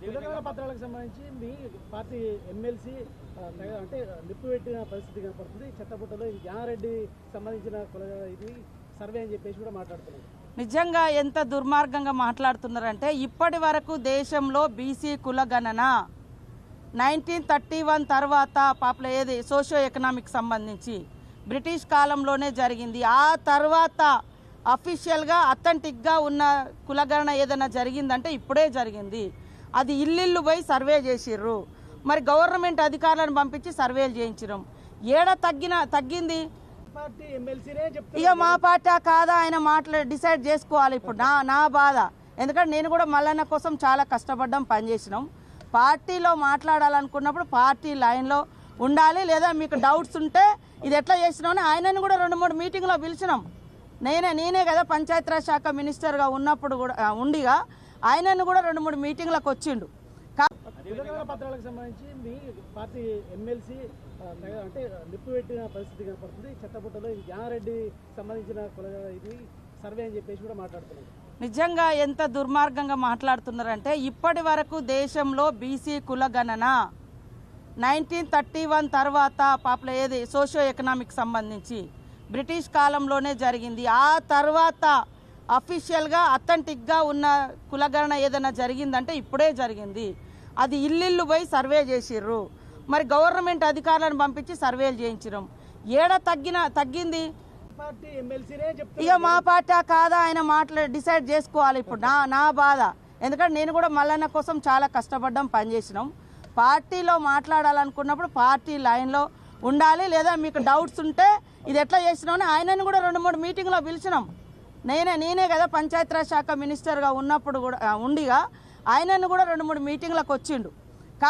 తెలంగాణ పత్రాలకు సంబంధించి మీ party MLC అంటే నిప్పు పెట్టిన పరిస్థితి కనపడుతుంది. చెత్తపుట్టలో జానారెడ్డి సంబంధించిన ఇది సర్వే అని చెప్పేసి కూడా మాట్లాడుతున్నారు. నిజంగా ఎంత దుర్మార్గంగా మాట్లాడుతున్నారంటే ఇప్పటి వరకు దేశంలో బీసీ కులగణన 1931 తర్వాత ఏది సోషియో ఎకనామిక్ సంబంధించి బ్రిటిష్ కాలంలోనే జరిగింది. ఆ తర్వాత అఫీషియల్గా అథెంటిక్గా ఉన్న కులగణన ఏదైనా జరిగిందంటే ఇప్పుడే జరిగింది. అది ఇల్లు పోయి సర్వే చేసిర్రు. మరి గవర్నమెంట్ అధికారులను పంపించి సర్వేలు చేయించడం ఏడ తగ్గింది. ఇక మా పార్టీ కాదా ఆయన డిసైడ్ చేసుకోవాలి. ఇప్పుడు నా బాధ, ఎందుకంటే నేను కూడా మల్లన్న కోసం చాలా కష్టపడ్డాం, పనిచేసినాం. పార్టీలో మాట్లాడాలనుకున్నప్పుడు పార్టీ లైన్లో ఉండాలి. లేదా మీకు డౌట్స్ ఉంటే ఇది ఎట్లా చేసినామని ఆయనను కూడా 2-3 మీటింగ్లో పిలిచినాం. నేనే కదా పంచాయతీరాజ్ శాఖ మినిస్టర్గా ఉన్నప్పుడు కూడా ఉండిగా ఆయనను కూడా 2-3 మీటింగ్లకు వచ్చిండు. తెలంగాణ పత్రాలకు సంబంధించి మీ పార్టీ ఎమ్మెల్సీ అంటే నిప్పు పెట్టిన పరిస్థితి కనపడుతుంది. చెత్తపుట్టలో జానారెడ్డి సంబంధించిన ఇది సర్వే అని చెప్పేసి కూడా మాట్లాడుతున్నారు. నిజంగా ఎంత దుర్మార్గంగా మాట్లాడుతున్నారంటే ఇప్పటి వరకు దేశంలో బీసీ కులగణన 1931 తర్వాత ఏది సోషియో ఎకనామిక్ సంబంధించి బ్రిటిష్ కాలంలోనే జరిగింది. ఆ తర్వాత అఫీషియల్గా అథెంటిక్గా ఉన్న కులగణన ఏదైనా జరిగిందంటే ఇప్పుడే జరిగింది. అది ఇల్లు పోయి సర్వే చేసిర్రు. మరి గవర్నమెంట్ అధికారులను పంపించి సర్వేలు చేయించడం ఏడ తగ్గింది. ఇక మా పార్టీ కాదా ఆయన డిసైడ్ చేసుకోవాలి. ఇప్పుడు నా బాధ, ఎందుకంటే నేను కూడా మల్లన్న కోసం చాలా కష్టపడ్డాం, పనిచేసినాం. పార్టీలో మాట్లాడాలనుకున్నప్పుడు పార్టీ లైన్లో ఉండాలి. లేదా మీకు డౌట్స్ ఉంటే ఇది ఎట్లా చేసినామని ఆయనను కూడా 2-3 మీటింగ్లో పిలిచినాం. నేనే కదా పంచాయతీరాజ్ శాఖ మినిస్టర్గా ఉన్నప్పుడు కూడా ఉండిగా ఆయనను కూడా 2-3 మీటింగ్లకు వచ్చిండు.